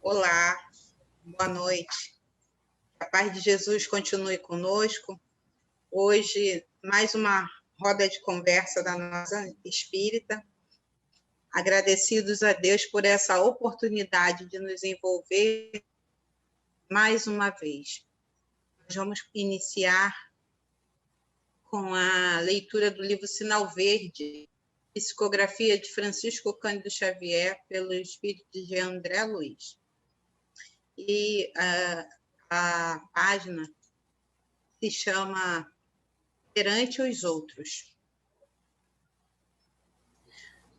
Olá, boa noite. A paz de Jesus continue conosco. Hoje, mais uma roda de conversa da nossa espírita. Agradecidos a Deus por essa oportunidade de nos envolver mais uma vez. Nós vamos iniciar com a leitura do livro Sinal Verde, psicografia de Francisco Cândido Xavier, pelo espírito de André Luiz. E a página se chama Perante os Outros.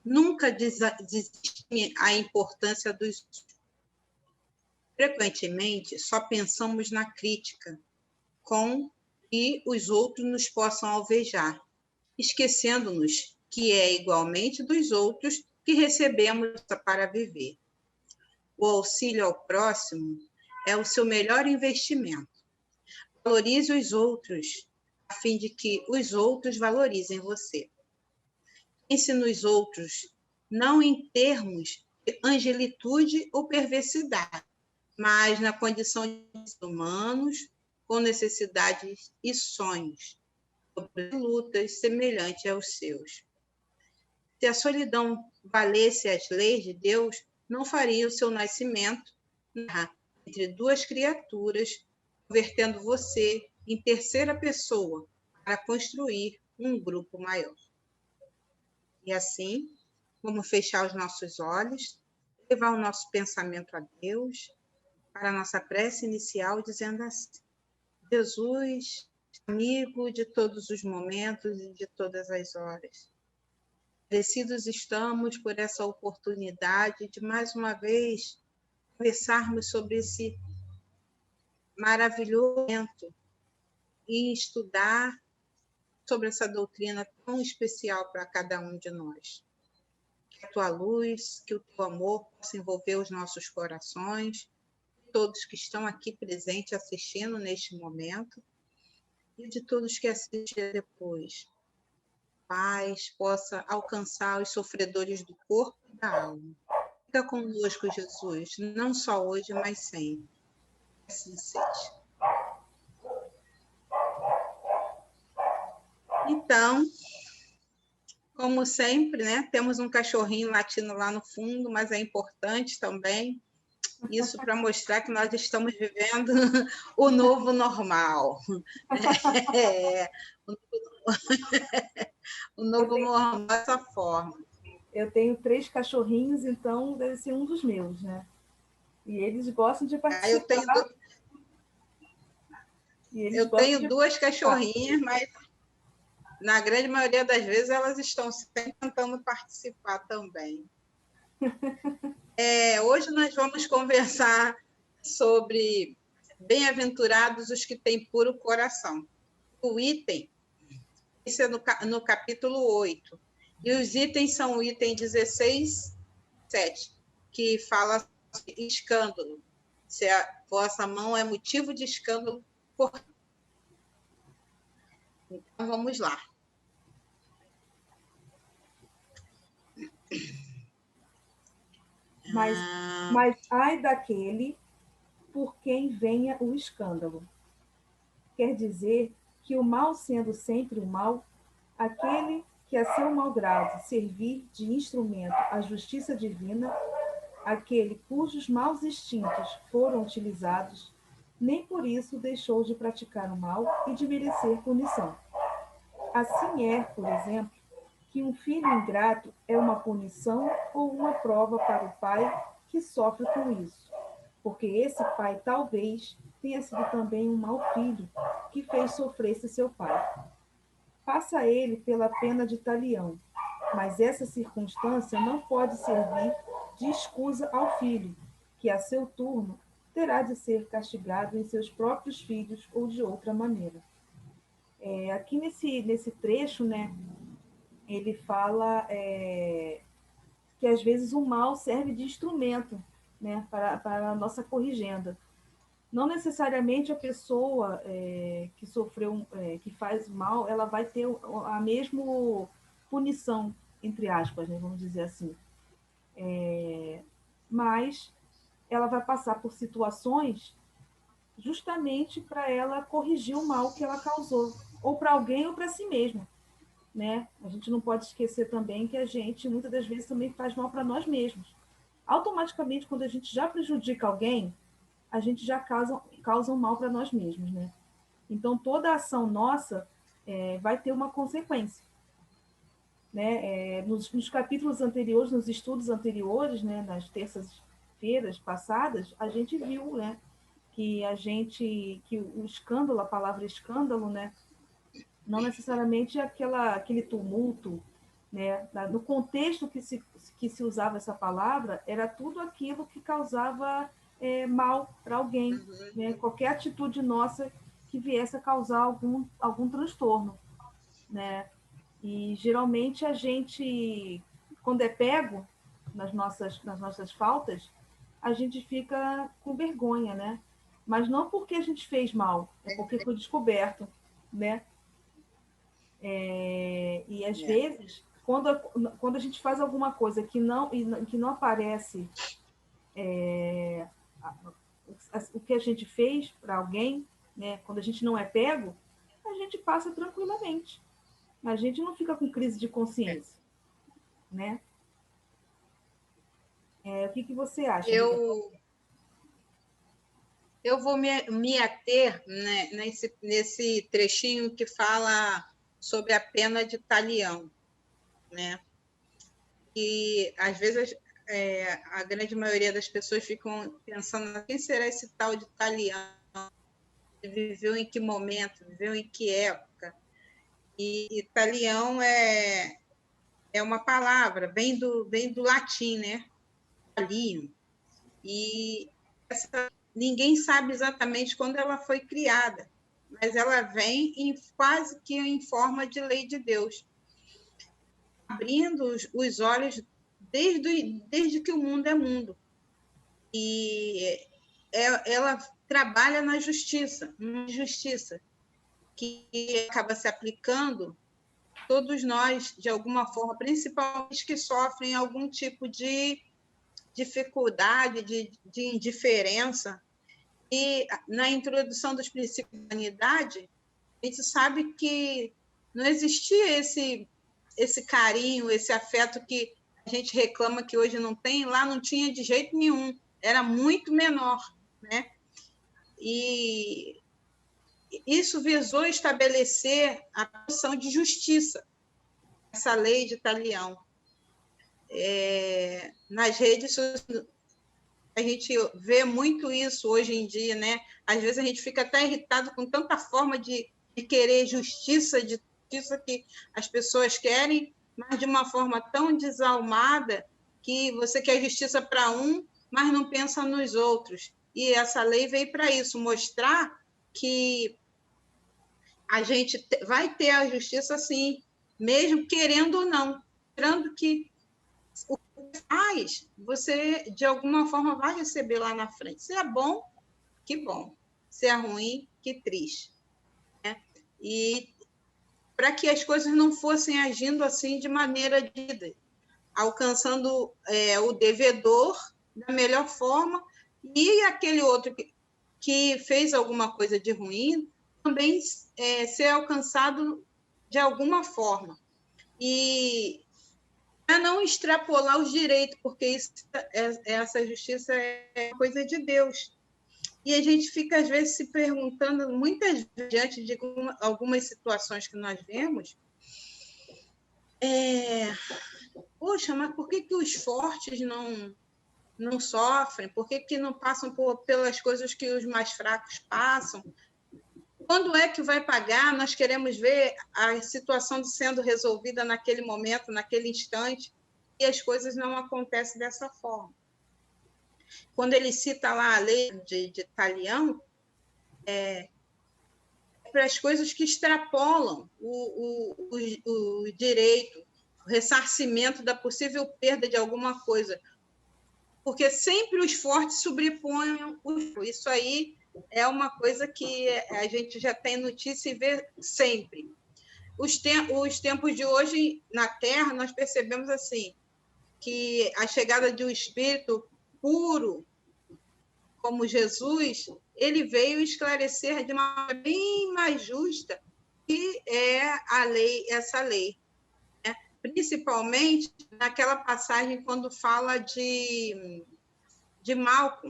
Nunca desestime a importância dos outros. Frequentemente, só pensamos na crítica, com que os outros nos possam alvejar, esquecendo-nos que é igualmente dos outros que recebemos para viver. O auxílio ao próximo é o seu melhor investimento. Valorize os outros, a fim de que os outros valorizem você. Pense nos outros, não em termos de angelitude ou perversidade, mas na condição de humanos com necessidades e sonhos, sobre lutas semelhantes aos seus. Se a solidão valesse as leis de Deus, não faria o seu nascimento entre duas criaturas, convertendo você em terceira pessoa para construir um grupo maior. E assim, vamos fechar os nossos olhos, levar o nosso pensamento a Deus, para a nossa prece inicial, dizendo assim: Jesus, amigo de todos os momentos e de todas as horas, agradecidos estamos por essa oportunidade de, mais uma vez, conversarmos sobre esse maravilhoso momento e estudar sobre essa doutrina tão especial para cada um de nós. Que a tua luz, que o teu amor possa envolver os nossos corações, todos que estão aqui presentes assistindo neste momento e de todos que assistirem depois. Paz possa alcançar os sofredores do corpo e da alma. Fica conosco, Jesus, não só hoje, mas sempre. Assim seja. Então, como sempre, né, temos um cachorrinho latindo lá no fundo, mas é importante também isso para mostrar que nós estamos vivendo o novo normal. O novo normal dessa forma. Eu tenho 3 cachorrinhos, então deve ser um dos meus, né? E eles gostam de participar. Eu tenho 2 cachorrinhas, mas na grande maioria das vezes elas estão sempre tentando participar também. Hoje nós vamos conversar sobre bem-aventurados os que têm puro coração. O item, isso é no capítulo 8. E os itens são o item 16, 7, que fala sobre escândalo. Se a vossa mão é motivo de escândalo, então vamos lá. Mas ai daquele por quem venha o escândalo. Quer dizer que o mal sendo sempre o mal, aquele que a seu mau grado servir de instrumento à justiça divina, aquele cujos maus instintos foram utilizados, nem por isso deixou de praticar o mal e de merecer punição. Assim é, por exemplo, que um filho ingrato é uma punição ou uma prova para o pai que sofre com isso, porque esse pai talvez tenha sido também um mau filho que fez sofrer-se seu pai. Passa ele pela pena de talião, mas essa circunstância não pode servir de escusa ao filho, que a seu turno terá de ser castigado em seus próprios filhos ou de outra maneira. Aqui nesse trecho, né, ele fala que às vezes o mal serve de instrumento, né, para a nossa corrigenda. Não necessariamente a pessoa que sofreu, que faz mal, ela vai ter a mesma punição, entre aspas, né, vamos dizer assim. Mas ela vai passar por situações justamente para ela corrigir o mal que ela causou, ou para alguém ou para si mesma, né? A gente não pode esquecer também que a gente, muitas das vezes, também faz mal para nós mesmos. Automaticamente, quando a gente já prejudica alguém, a gente já causa um mal para nós mesmos, né? Então, toda ação nossa vai ter uma consequência, né? Nos capítulos anteriores, nos estudos anteriores, né, nas terças-feiras passadas, a gente viu, né, que o escândalo, a palavra escândalo, né, não necessariamente aquele tumulto, né, no contexto que se usava essa palavra, era tudo aquilo que causava mal para alguém, né, qualquer atitude nossa que viesse a causar algum transtorno, né? E geralmente a gente, quando é pego nas nossas faltas, a gente fica com vergonha, né? Mas não porque a gente fez mal, é porque foi descoberto, né? E às vezes, quando a gente faz alguma coisa que não aparece o que a gente fez para alguém, né? Quando a gente não é pego, a gente passa tranquilamente. A gente não fica com crise de consciência, né? O que você acha, Rita? Eu vou me ater, né, nesse trechinho que fala sobre a pena de talião, né? E às vezes a grande maioria das pessoas ficam pensando quem será esse tal de talião, viveu em que momento, viveu em que época. E talião é uma palavra, vem do latim, né? Talium. E ninguém sabe exatamente quando ela foi criada, mas ela vem quase que em forma de lei de Deus, abrindo os olhos desde que o mundo é mundo. E ela trabalha na justiça, que acaba se aplicando todos nós, de alguma forma, principalmente que sofrem algum tipo de dificuldade, de indiferença. E na introdução dos princípios da humanidade, a gente sabe que não existia esse carinho, esse afeto que a gente reclama que hoje não tem, lá não tinha de jeito nenhum, era muito menor, né? E isso visou estabelecer a noção de justiça, essa lei de Talião. Nas redes sociais, a gente vê muito isso hoje em dia, né? Às vezes a gente fica até irritado com tanta forma de querer justiça que as pessoas querem, mas de uma forma tão desalmada que você quer justiça para um, mas não pensa nos outros. E essa lei veio para isso, mostrar que a gente vai ter a justiça sim, mesmo querendo ou não, mostrando que o que faz, você de alguma forma vai receber lá na frente. Se é bom, que bom. Se é ruim, que triste. Né? E para que as coisas não fossem agindo assim de maneira de alcançando o devedor da melhor forma e aquele outro que fez alguma coisa de ruim também ser alcançado de alguma forma. E para não extrapolar os direitos, porque essa justiça é coisa de Deus. E a gente fica, às vezes, se perguntando, muitas vezes, diante de algumas situações que nós vemos, poxa, mas por que os fortes não sofrem? Por que não passam pelas coisas que os mais fracos passam? Quando é que vai pagar? Nós queremos ver a situação sendo resolvida naquele momento, naquele instante, e as coisas não acontecem dessa forma. Quando ele cita lá a lei de Talião, para as coisas que extrapolam o direito, o ressarcimento da possível perda de alguma coisa, porque sempre os fortes sobrepõem isso aí é uma coisa que a gente já tem notícia e vê sempre. Os tempos de hoje na Terra, nós percebemos assim que a chegada de um espírito puro, como Jesus, ele veio esclarecer de uma maneira bem mais justa que é a lei, essa lei, né? Principalmente naquela passagem quando fala de Malco,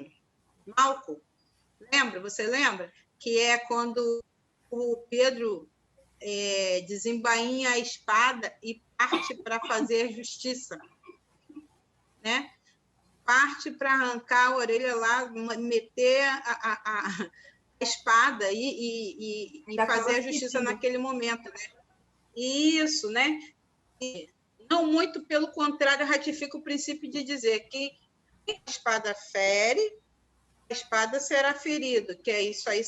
você lembra? Que é quando o Pedro desembainha a espada e parte para fazer a justiça, né? Parte para arrancar a orelha lá, meter a espada e fazer a justiça naquele momento, né? Isso, né? E não muito pelo contrário, ratifica o princípio de dizer que a espada fere, a espada será ferido, que é isso aí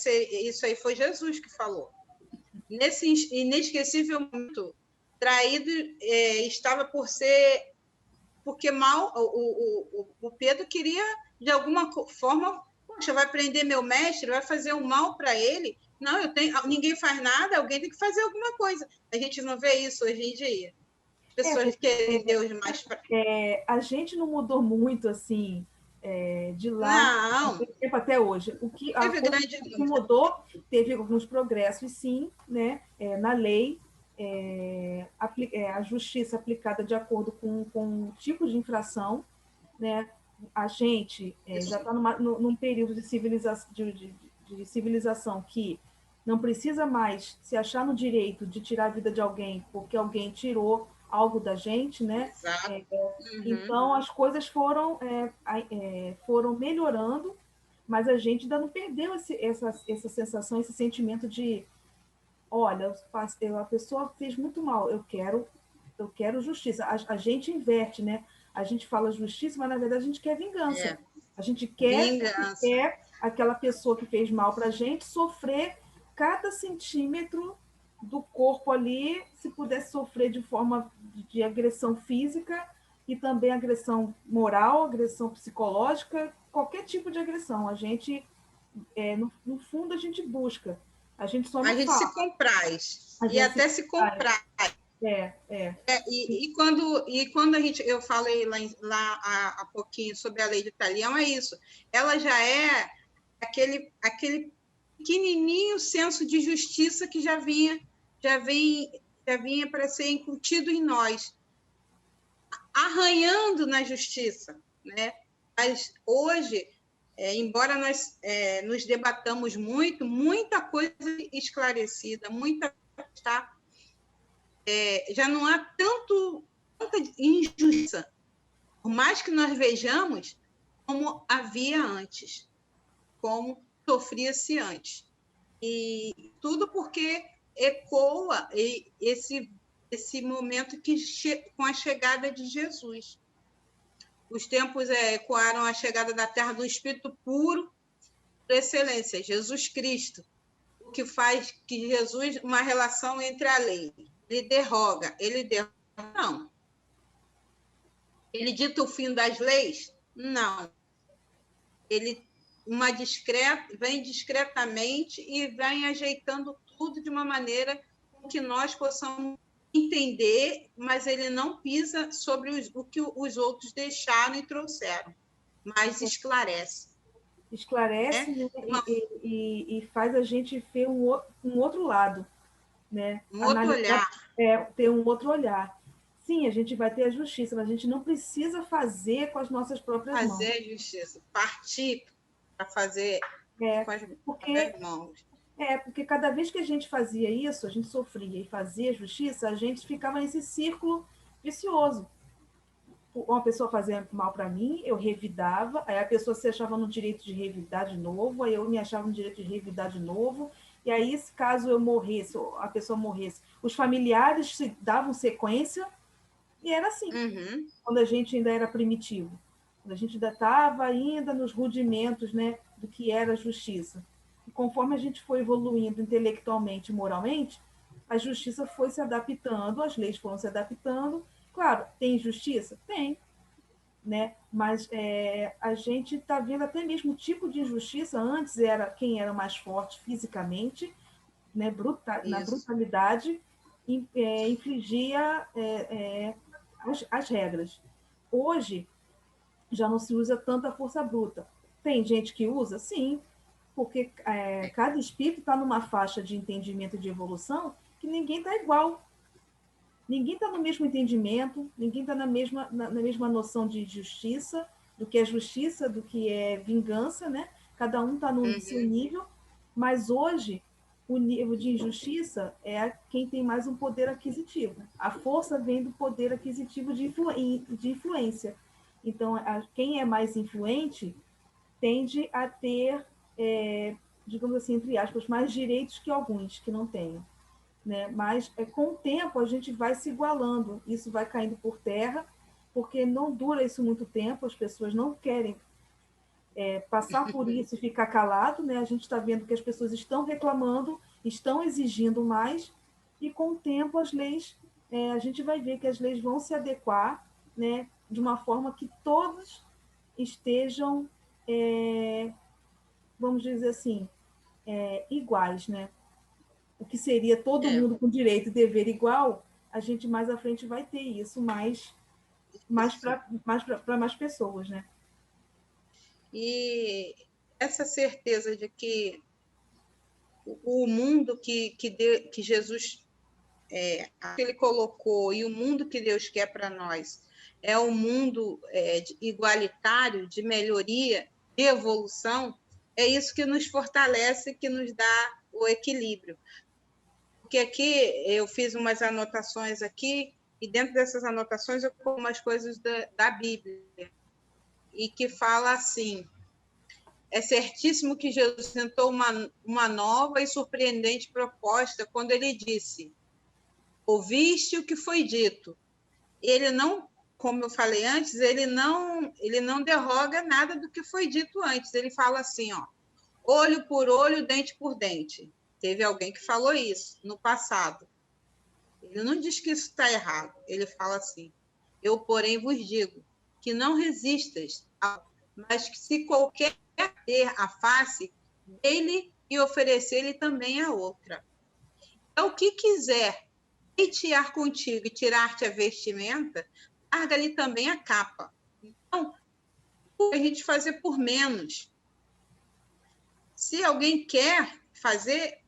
foi Jesus que falou. Nesse inesquecível momento, traído estava por ser, porque o Pedro queria, de alguma forma, poxa, vai prender meu mestre, vai fazer um mal para ele. Não, ninguém faz nada, alguém tem que fazer alguma coisa. A gente não vê isso hoje em dia. As pessoas querem Deus mais para... A gente não mudou muito, assim, de lá, Não. tempo até hoje. A coisa que mudou, teve alguns progressos, sim, né? Na lei, a justiça aplicada de acordo com o tipo de infração, né? A gente já está num período de civilização que não precisa mais se achar no direito de tirar a vida de alguém porque alguém tirou algo da gente, né? Então, as coisas foram melhorando, mas a gente ainda não perdeu essa sensação, esse sentimento de, olha, a pessoa fez muito mal, eu quero justiça. A gente inverte, né? A gente fala justiça, mas na verdade a gente quer vingança. A gente quer aquela pessoa que fez mal para a gente sofrer cada centímetro do corpo ali, se pudesse sofrer de forma de agressão física e também agressão moral, agressão psicológica, qualquer tipo de agressão. A gente, no fundo, a gente busca. A gente só não a gente fala. se compraz. E até se compraz. E quando eu falei lá há pouquinho sobre a lei de Talião, é isso. Ela já é aquele pequenininho senso de justiça que já vinha para ser incutido em nós, arranhando na justiça, né? Mas hoje, embora nós nos debatamos muito, muita coisa esclarecida, muita tá? Já não há tanta injustiça, por mais que nós vejamos como havia antes, como sofria-se antes. E tudo porque ecoa esse momento com a chegada de Jesus. Os tempos ecoaram a chegada da terra do Espírito puro, por excelência, Jesus Cristo, o que faz que Jesus, uma relação entre a lei, ele derroga, não. Ele dita o fim das leis? Não. Ele vem discretamente e vem ajeitando tudo de uma maneira com que nós possamos entender, mas ele não pisa sobre o que os outros deixaram e trouxeram, mas esclarece. Esclarece, né? E faz a gente ver um outro lado, né? Um outro olhar. Ter um outro olhar. Sim, a gente vai ter a justiça, mas a gente não precisa fazer com as nossas próprias mãos. Fazer a justiça, partir para fazer com as próprias mãos. Porque cada vez que a gente fazia isso, a gente sofria e fazia justiça, a gente ficava nesse círculo vicioso. Uma pessoa fazia mal para mim, eu revidava, aí a pessoa se achava no direito de revidar de novo, aí eu me achava no direito de revidar de novo, e aí, caso eu morresse, ou a pessoa morresse, os familiares davam sequência, e era assim, quando a gente ainda era primitivo, quando a gente ainda estava nos rudimentos, né, do que era a justiça. E conforme a gente foi evoluindo intelectualmente e moralmente, a justiça foi se adaptando, as leis foram se adaptando. Claro, tem injustiça? Tem. Né? Mas a gente está vendo até mesmo o tipo de injustiça. Antes era quem era mais forte fisicamente, né? Na brutalidade, infligia as regras. Hoje, já não se usa tanta força bruta. Tem gente que usa? Sim, porque cada espírito está numa faixa de entendimento de evolução que ninguém está igual. Ninguém está no mesmo entendimento, ninguém está na mesma noção de justiça, do que é justiça, do que é vingança, né? Cada um está no seu nível, mas hoje o nível de injustiça é quem tem mais um poder aquisitivo. A força vem do poder aquisitivo de influência. Então, quem é mais influente tende a ter, digamos assim, entre aspas, mais direitos que alguns que não tenham. Né? Mas com o tempo a gente vai se igualando, isso vai caindo por terra, porque não dura isso muito tempo, as pessoas não querem passar por isso e ficar calado, né? A gente está vendo que as pessoas estão reclamando, estão exigindo mais, e com o tempo as leis, a gente vai ver que as leis vão se adequar, né? De uma forma que todos estejam, vamos dizer assim, iguais, né? O que seria todo mundo com direito e dever igual, a gente mais à frente vai ter isso, mais para mais pessoas, né? E essa certeza de que o mundo que Jesus que ele colocou e o mundo que Deus quer para nós é um mundo igualitário, de melhoria, de evolução, é isso que nos fortalece, que nos dá o equilíbrio. Porque aqui eu fiz umas anotações aqui, e dentro dessas anotações eu coloquei umas coisas da Bíblia, e que fala assim: é certíssimo que Jesus tentou uma nova e surpreendente proposta quando ele disse: ouviste o que foi dito. Ele não, como eu falei antes, ele não derroga nada do que foi dito antes. Ele fala assim, ó, olho por olho, dente por dente. Teve alguém que falou isso no passado. Ele não diz que isso está errado. Ele fala assim: eu, porém, vos digo que não resistas, mas que se qualquer ter a face dele e oferecer-lhe também a outra. Então, o que quiser pleitear contigo e tirar-te a vestimenta, larga-lhe também a capa. Então, a gente fazer por menos. Se alguém quer fazer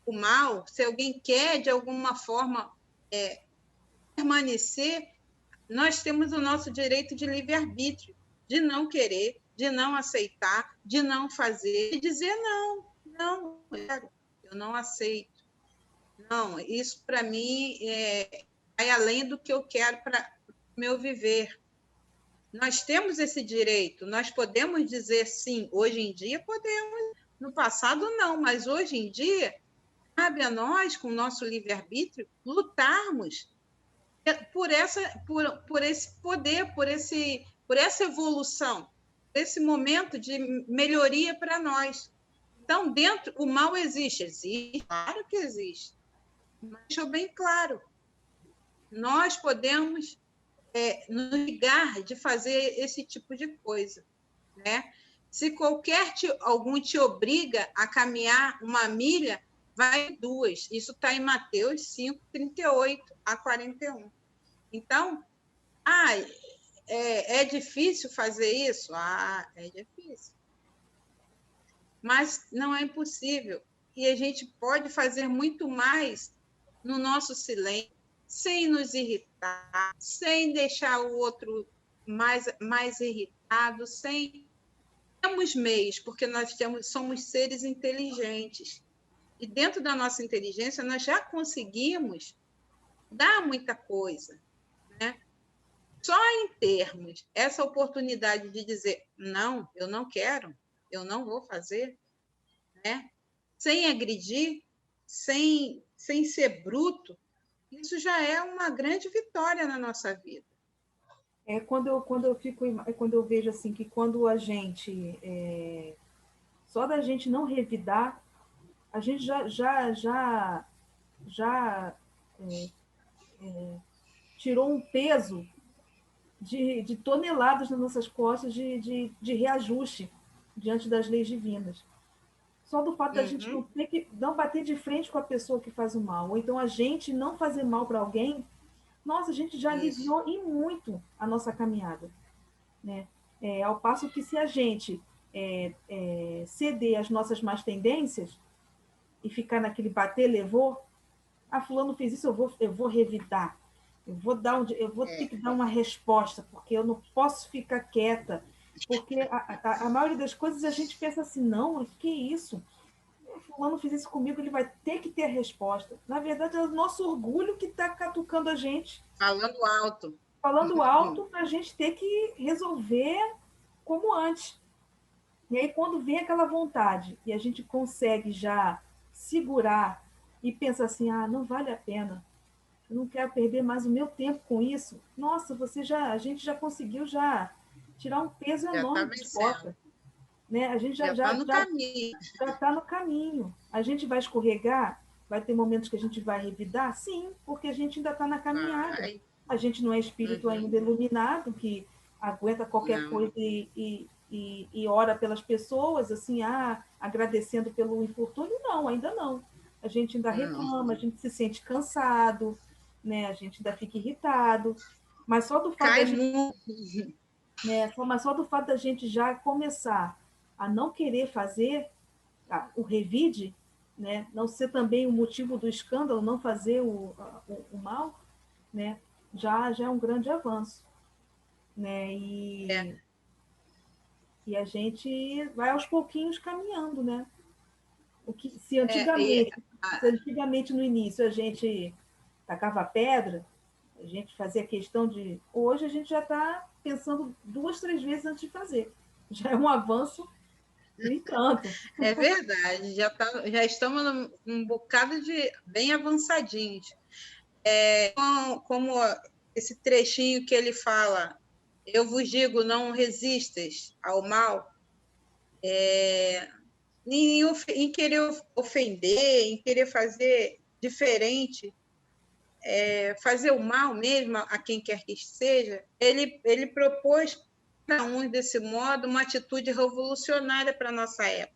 o mal, se alguém quer, de alguma forma, permanecer, nós temos o nosso direito de livre-arbítrio, de não querer, de não aceitar, de não fazer, de dizer não quero, eu não aceito. Não, isso para mim vai além do que eu quero para o meu viver. Nós temos esse direito, nós podemos dizer sim, hoje em dia podemos, no passado não, mas hoje em dia cabe a nós, com o nosso livre-arbítrio, lutarmos por esse poder, por essa evolução, por esse momento de melhoria para nós. Então, o mal existe, claro que existe, mas deixou bem claro, nós podemos nos ligar de fazer esse tipo de coisa, né? Se algum te obriga a caminhar uma milha, vai 2. Isso está em Mateus 5, 38 a 41. Então, é difícil fazer isso? É difícil. Mas não é impossível. E a gente pode fazer muito mais no nosso silêncio, sem nos irritar, sem deixar o outro mais irritado, temos meios, porque somos seres inteligentes. E dentro da nossa inteligência, nós já conseguimos dar muita coisa, né? Só em termos essa oportunidade de dizer, não, eu não quero, eu não vou fazer, né? Sem agredir, sem ser bruto, isso já é uma grande vitória na nossa vida. Quando eu vejo assim que quando a gente só da gente não revidar, a gente já tirou um peso de toneladas nas nossas costas de reajuste diante das leis divinas. Só do fato da gente não ter que não bater de frente com a pessoa que faz o mal, ou então a gente não fazer mal para alguém, nossa, a gente já aliviou e muito a nossa caminhada, né? Ao passo que se a gente ceder às nossas más tendências e ficar naquele bater, levou, fulano fez isso, eu vou revidar, eu vou ter que dar uma resposta, porque eu não posso ficar quieta, porque a maioria das coisas a gente pensa assim, não, que isso? Fulano fez isso comigo, ele vai ter que ter a resposta. Na verdade, é o nosso orgulho que está catucando a gente. Falando alto. Falando alto para a gente ter que resolver como antes. E aí, quando vem aquela vontade e a gente consegue já segurar e pensar assim, não vale a pena, eu não quero perder mais o meu tempo com isso. Nossa, a gente já conseguiu tirar um peso Já está enorme das costas. Né? A gente já está no caminho. Já está no caminho. A gente vai escorregar, vai ter momentos que a gente vai revidar? Sim, porque a gente ainda está na caminhada. A gente não é espírito ainda iluminado, que aguenta qualquer coisa e ora pelas pessoas, assim, agradecendo pelo infortúnio. Não, ainda não. A gente ainda reclama, a gente se sente cansado, né? A gente ainda fica irritado. Mas só do fato mas só do fato da gente já começar a não querer fazer o revide, né? Não ser também o motivo do escândalo, não fazer o mal, né? Já é um grande avanço. Né? E a gente vai aos pouquinhos caminhando, né? Se antigamente no início a gente tacava pedra, a gente fazia questão de... Hoje a gente já está pensando 2, 3 vezes antes de fazer. Já é um avanço e tanto. É verdade, já estamos num bocado de bem avançadinhos. Como esse trechinho que ele fala, eu vos digo, não resistas ao mal, em querer ofender, em querer fazer diferente, fazer o mal mesmo a quem quer que seja, ele propôs para uns desse modo uma atitude revolucionária para a nossa época.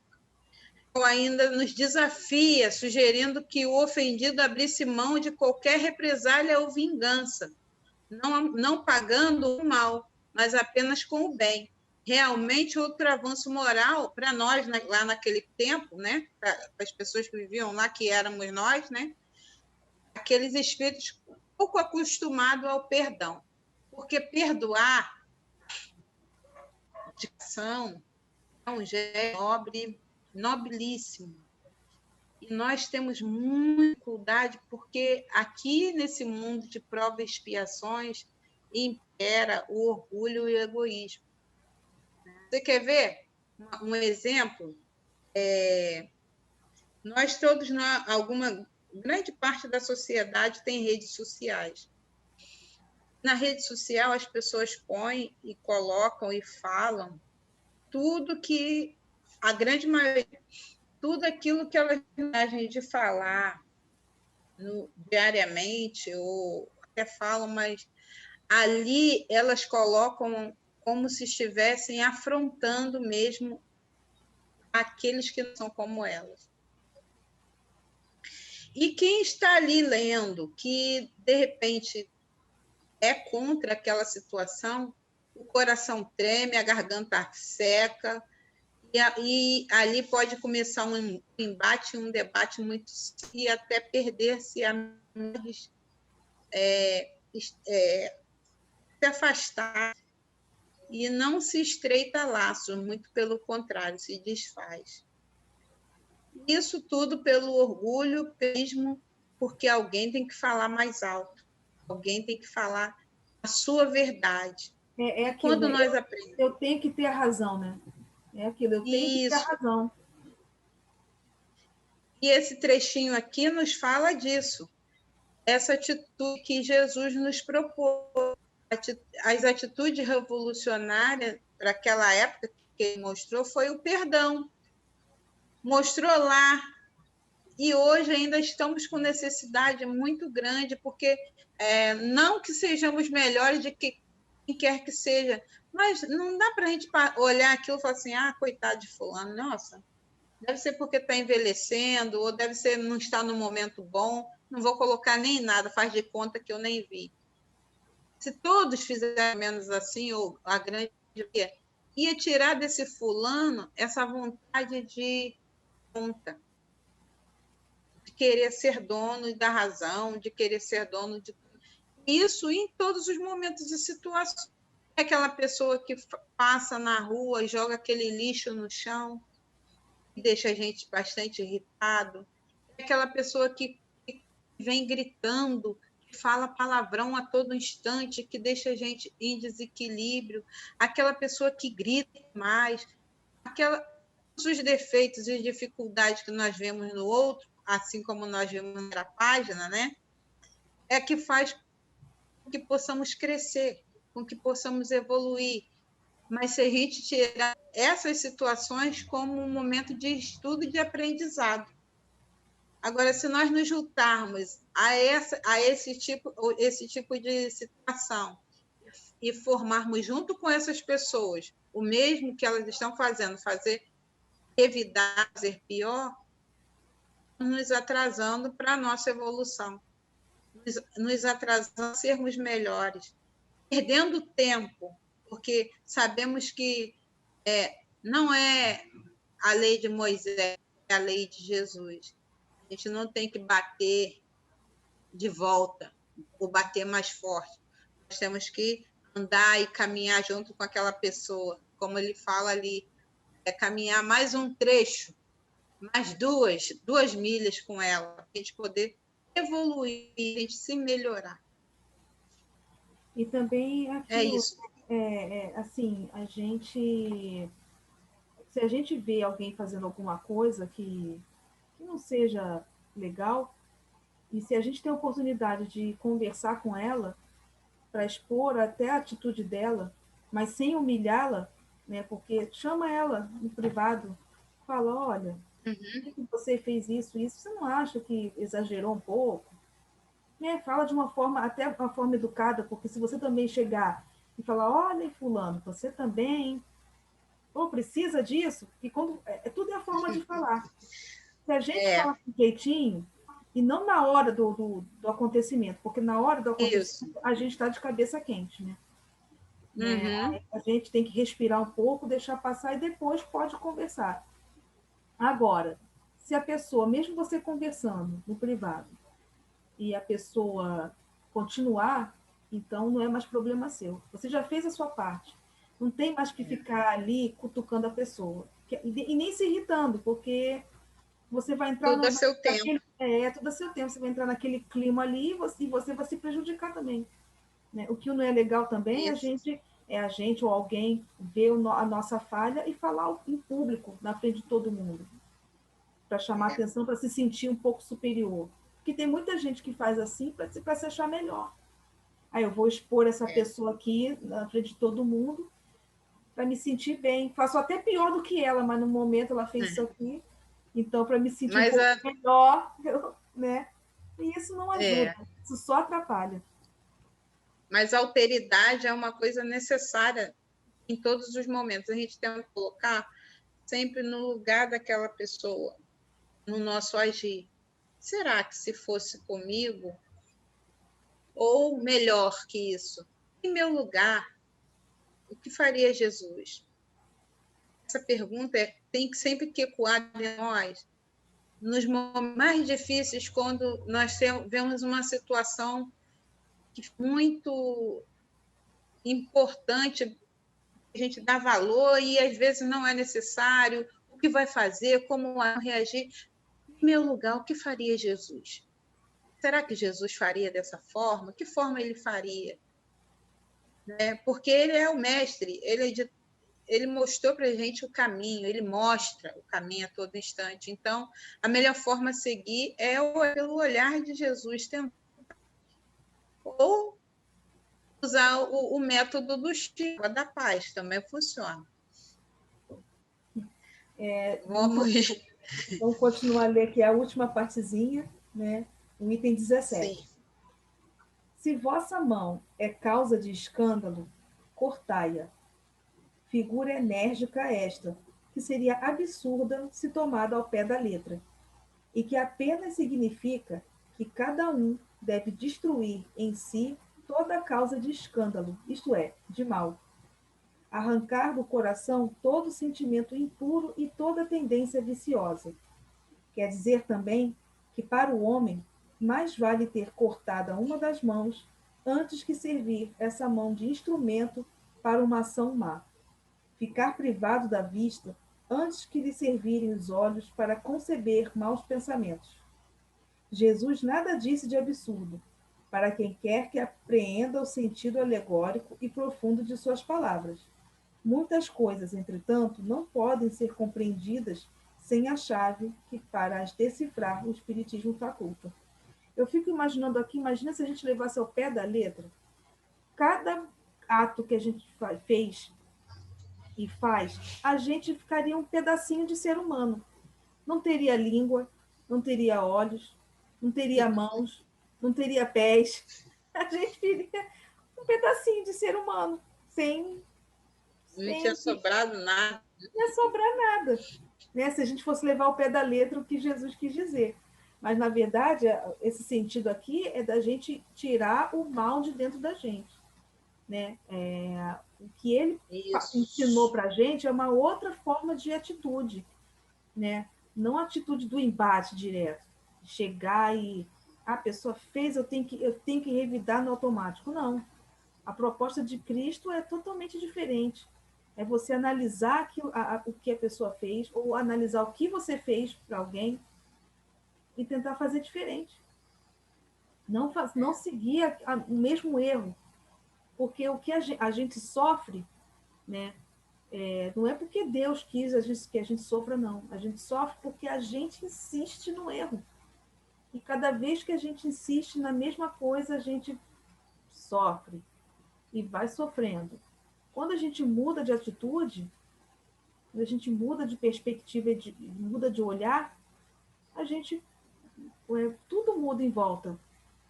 Ainda nos desafia, sugerindo que o ofendido abrisse mão de qualquer represália ou vingança, não pagando o mal, mas apenas com o bem. Realmente, outro avanço moral para nós, lá naquele tempo, né? Para as pessoas que viviam lá, que éramos nós, né? Aqueles espíritos pouco acostumados ao perdão. Porque perdoar de coração é um gesto nobre, nobilíssimo. E nós temos muita dificuldade, porque aqui nesse mundo de provas e expiações impera o orgulho e o egoísmo. Você quer ver um exemplo? Nós todos, alguma grande parte da sociedade tem redes sociais. Na rede social, as pessoas põem e colocam e falam tudo que a grande maioria, tudo aquilo que elas têm de falar diariamente, ou até falam, mas ali elas colocam como se estivessem afrontando mesmo aqueles que não são como elas. E quem está ali lendo, que de repente é contra aquela situação, o coração treme, a garganta seca, e ali pode começar um embate, um debate muito e até perder-se se afastar, e não se estreita laços, muito pelo contrário, se desfaz. Isso tudo pelo orgulho mesmo, porque alguém tem que falar mais alto, alguém tem que falar a sua verdade. Aquilo, quando nós aprendemos... Eu tenho que ter a razão, né? É aquilo, eu tenho que ter a razão. E esse trechinho aqui nos fala disso, essa atitude que Jesus nos propôs, as atitudes revolucionárias para aquela época que ele mostrou foi o perdão. Mostrou lá, e hoje ainda estamos com necessidade muito grande, porque não que sejamos melhores de quem quer que seja, mas não dá para a gente olhar aquilo e falar assim, coitado de fulano, nossa, deve ser porque está envelhecendo, ou deve ser não está no momento bom, não vou colocar nem nada, faz de conta que eu nem vi. Se todos fizerem menos assim, ou a grande maioria, ia tirar desse fulano essa vontade de conta, de querer ser dono da razão, de querer ser dono de isso em todos os momentos e situações. É aquela pessoa que passa na rua e joga aquele lixo no chão, que deixa a gente bastante irritado. É aquela pessoa que vem gritando, que fala palavrão a todo instante, que deixa a gente em desequilíbrio. Aquela pessoa que grita mais. Todos os defeitos e dificuldades que nós vemos no outro, assim como nós vemos na página, né? É que faz com que possamos crescer, com que possamos evoluir. Mas se a gente tirar essas situações como um momento de estudo e de aprendizado. Agora, se nós nos juntarmos a esse tipo de situação e formarmos junto com essas pessoas o mesmo que elas estão fazendo, evitar fazer pior, nos atrasando para a nossa evolução, nos atrasando a sermos melhores, perdendo tempo, porque sabemos que não é a lei de Moisés, é a lei de Jesus. A gente não tem que bater de volta ou bater mais forte. Nós temos que andar e caminhar junto com aquela pessoa, como ele fala ali, caminhar mais um trecho, mais duas milhas com ela, para a gente poder evoluir, a gente se melhorar. E também É aquilo, isso. assim, se a gente vê alguém fazendo alguma coisa que não seja legal, e se a gente tem a oportunidade de conversar com ela, para expor até a atitude dela, mas sem humilhá-la, né? Porque chama ela no privado, fala, olha, por que você fez isso? Você não acha que exagerou um pouco? Né? Fala de uma forma, até uma forma educada, porque se você também chegar e falar, olha, fulano, você também, ou precisa disso, e quando tudo é a forma de falar. Se a gente fala com jeitinho, e não na hora do acontecimento, porque na hora do Isso. acontecimento a gente está de cabeça quente, né? Uhum. A gente tem que respirar um pouco, deixar passar e depois pode conversar. Agora, se a pessoa, mesmo você conversando no privado, e a pessoa continuar, então não é mais problema seu. Você já fez a sua parte. Não tem mais que ficar ali cutucando a pessoa. E nem se irritando, porque você vai entrar Tudo a seu tempo. tudo a seu tempo. Você vai entrar naquele clima ali e você vai se prejudicar também. Né? O que não é legal também é a gente ou alguém ver a nossa falha e falar em público, na frente de todo mundo, para chamar atenção, para se sentir um pouco superior. Porque tem muita gente que faz assim para se achar melhor. Aí eu vou expor essa pessoa aqui na frente de todo mundo para me sentir bem. Faço até pior do que ela, mas no momento ela fez isso aqui. Então, para me sentir um pouco melhor, né? E isso não ajuda, isso só atrapalha. Mas a alteridade é uma coisa necessária em todos os momentos. A gente tem que colocar sempre no lugar daquela pessoa, no nosso agir. Será que se fosse comigo, ou melhor que isso, em meu lugar, o que faria Jesus? Essa pergunta tem que sempre que ecoar de nós, nos momentos mais difíceis, quando nós vemos uma situação que muito importante a gente dá valor e às vezes não é necessário, o que vai fazer, como vai reagir. Em meu lugar, o que faria Jesus? Será que Jesus faria dessa forma? Que forma ele faria? Né? Porque ele é o mestre, ele mostrou para a gente o caminho, ele mostra o caminho a todo instante. Então, a melhor forma a seguir é pelo olhar de Jesus, ou usar o método do Chico, da paz, também funciona. Vamos continuar a ler aqui a última partezinha, né? O item 17. Sim. Se vossa mão é causa de escândalo, cortai-a. Figura enérgica esta, que seria absurda se tomada ao pé da letra, e que apenas significa que cada um deve destruir em si toda causa de escândalo, isto é, de mal. arrancar do coração todo sentimento impuro e toda tendência viciosa. Quer dizer também que para o homem mais vale ter cortada uma das mãos antes que servir essa mão de instrumento para uma ação má. Ficar privado da vista antes que lhe servirem os olhos para conceber maus pensamentos. Jesus nada disse de absurdo, para quem quer que apreenda o sentido alegórico e profundo de suas palavras. Muitas coisas, entretanto, não podem ser compreendidas sem a chave que, para as decifrar, o Espiritismo faculta. Eu fico imaginando aqui, imagina se a gente levasse ao pé da letra, cada ato que a gente fez e faz, a gente ficaria um pedacinho de ser humano. Não teria língua, não teria olhos, não teria mãos, não teria pés. A gente teria um pedacinho de ser humano, sem, Não tinha sobrado nada. não ia sobrar nada, né? Se a gente fosse levar ao pé da letra o que Jesus quis dizer. Mas, na verdade, esse sentido aqui é da gente tirar o mal de dentro da gente. Né? O que ele ensinou para a gente é uma outra forma de atitude, né? Não a atitude do embate direto, chegar e a pessoa fez, eu tenho que revidar no automático. Não. A proposta de Cristo é totalmente diferente. É você analisar o que a pessoa fez, ou analisar o que você fez para alguém e tentar fazer diferente. Não seguir o mesmo erro. Porque o que a gente sofre, né, não é porque Deus quis que a gente sofra, não. A gente sofre porque a gente insiste no erro. E cada vez que a gente insiste na mesma coisa, a gente sofre e vai sofrendo. Quando a gente muda de atitude, quando a gente muda de perspectiva, muda de olhar, a gente tudo muda em volta,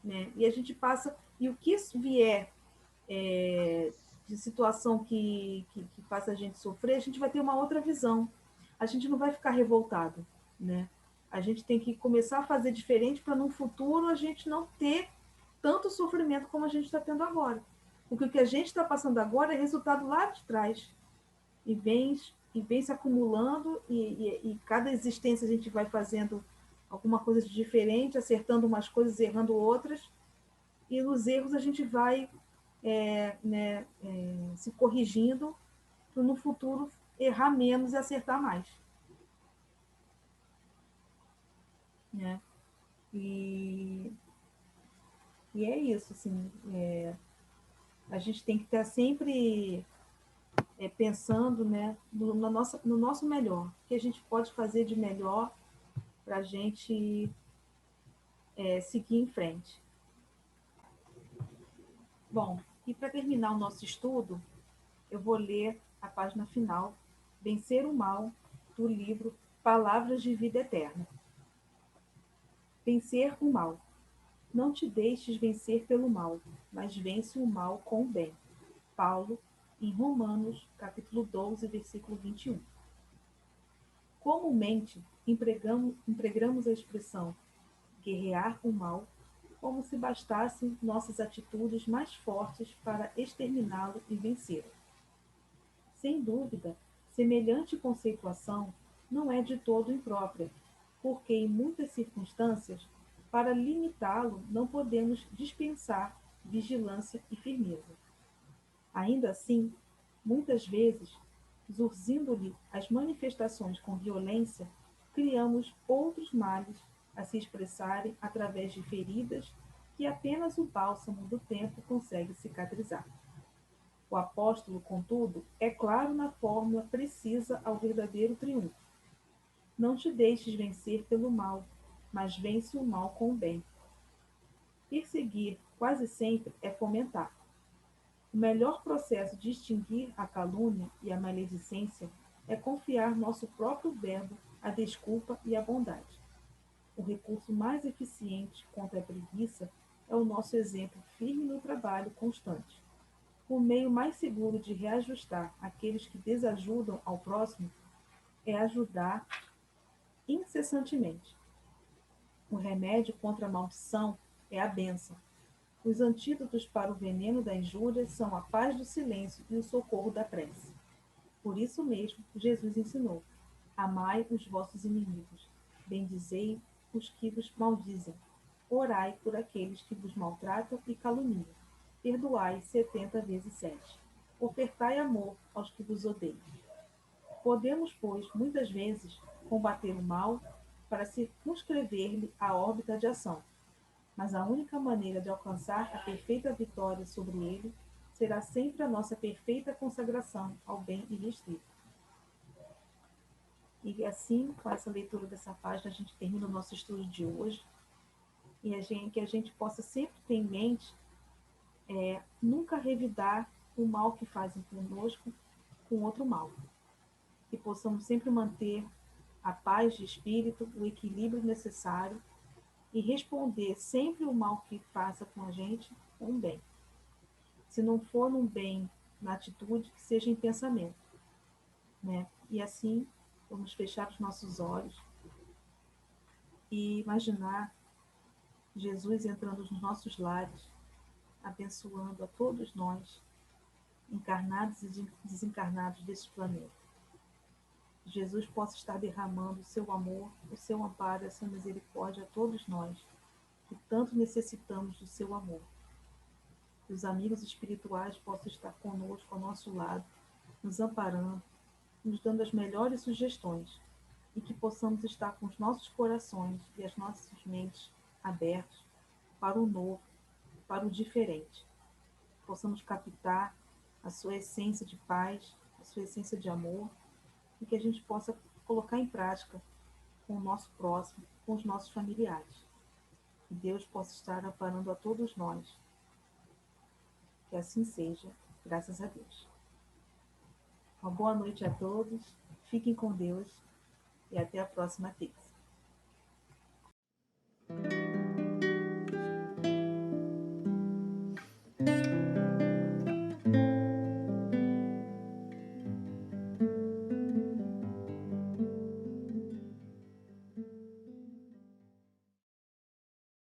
né? E a gente passa, e o que vier de situação que faça a gente sofrer, a gente vai ter uma outra visão. A gente não vai ficar revoltado, né? A gente tem que começar a fazer diferente para no futuro a gente não ter tanto sofrimento como a gente está tendo agora. Porque o que a gente está passando agora é resultado lá de trás. E vem se acumulando e cada existência a gente vai fazendo alguma coisa de diferente, acertando umas coisas, errando outras. E nos erros a gente vai se corrigindo para no futuro errar menos e acertar mais. Né? E é isso, assim, a gente tem que estar sempre pensando, né, no nosso melhor, o que a gente pode fazer de melhor para a gente seguir em frente. Bom, e para terminar o nosso estudo, eu vou ler a página final, Vencer o Mal, do livro Palavras de Vida Eterna. Vencer o mal. Não te deixes vencer pelo mal, mas vence o mal com o bem. Paulo, em Romanos, capítulo 12, versículo 21. Comumente, empregamos a expressão guerrear o mal como se bastassem nossas atitudes mais fortes para exterminá-lo e vencê-lo. Sem dúvida, semelhante conceituação não é de todo imprópria, porque em muitas circunstâncias, para limitá-lo, não podemos dispensar vigilância e firmeza. Ainda assim, muitas vezes, zurzindo-lhe as manifestações com violência, criamos outros males a se expressarem através de feridas que apenas o bálsamo do tempo consegue cicatrizar. O apóstolo, contudo, é claro na fórmula precisa ao verdadeiro triunfo. Não te deixes vencer pelo mal, mas vence o mal com o bem. Perseguir, quase sempre, é fomentar. O melhor processo de extinguir a calúnia e a maledicência é confiar nosso próprio verbo à desculpa e à bondade. O recurso mais eficiente contra a preguiça é o nosso exemplo firme no trabalho constante. O meio mais seguro de reajustar aqueles que desajudam ao próximo é ajudar incessantemente. O remédio contra a maldição é a bênção. Os antídotos para o veneno da injúria são a paz do silêncio e o socorro da prece. Por isso mesmo, Jesus ensinou: amai os vossos inimigos, bendizei os que vos maldizem, orai por aqueles que vos maltratam e caluniam, perdoai 70 vezes 7, ofertai amor aos que vos odeiam. Podemos, pois, muitas vezes, combater o mal para circunscrever-lhe a órbita de ação, mas a única maneira de alcançar a perfeita vitória sobre ele será sempre a nossa perfeita consagração ao bem irrestrito. E assim, com essa leitura dessa página, a gente termina o nosso estudo de hoje. E que a gente possa sempre ter em mente nunca revidar o mal que fazem conosco com outro mal. Que possamos sempre manter a paz de espírito, o equilíbrio necessário e responder sempre o mal que faça com a gente com o bem. Se não for num bem na atitude, que seja em pensamento, né? E assim, vamos fechar os nossos olhos e imaginar Jesus entrando nos nossos lares, abençoando a todos nós, encarnados e desencarnados deste planeta. Jesus possa estar derramando o seu amor, o seu amparo, a sua misericórdia a todos nós, que tanto necessitamos do seu amor. Que os amigos espirituais possam estar conosco, ao nosso lado, nos amparando, nos dando as melhores sugestões, e que possamos estar com os nossos corações e as nossas mentes abertos para o novo, para o diferente. Possamos captar a sua essência de paz, a sua essência de amor, e que a gente possa colocar em prática com o nosso próximo, com os nossos familiares. Que Deus possa estar amparando a todos nós. Que assim seja, graças a Deus. Uma boa noite a todos, fiquem com Deus e até a próxima terça.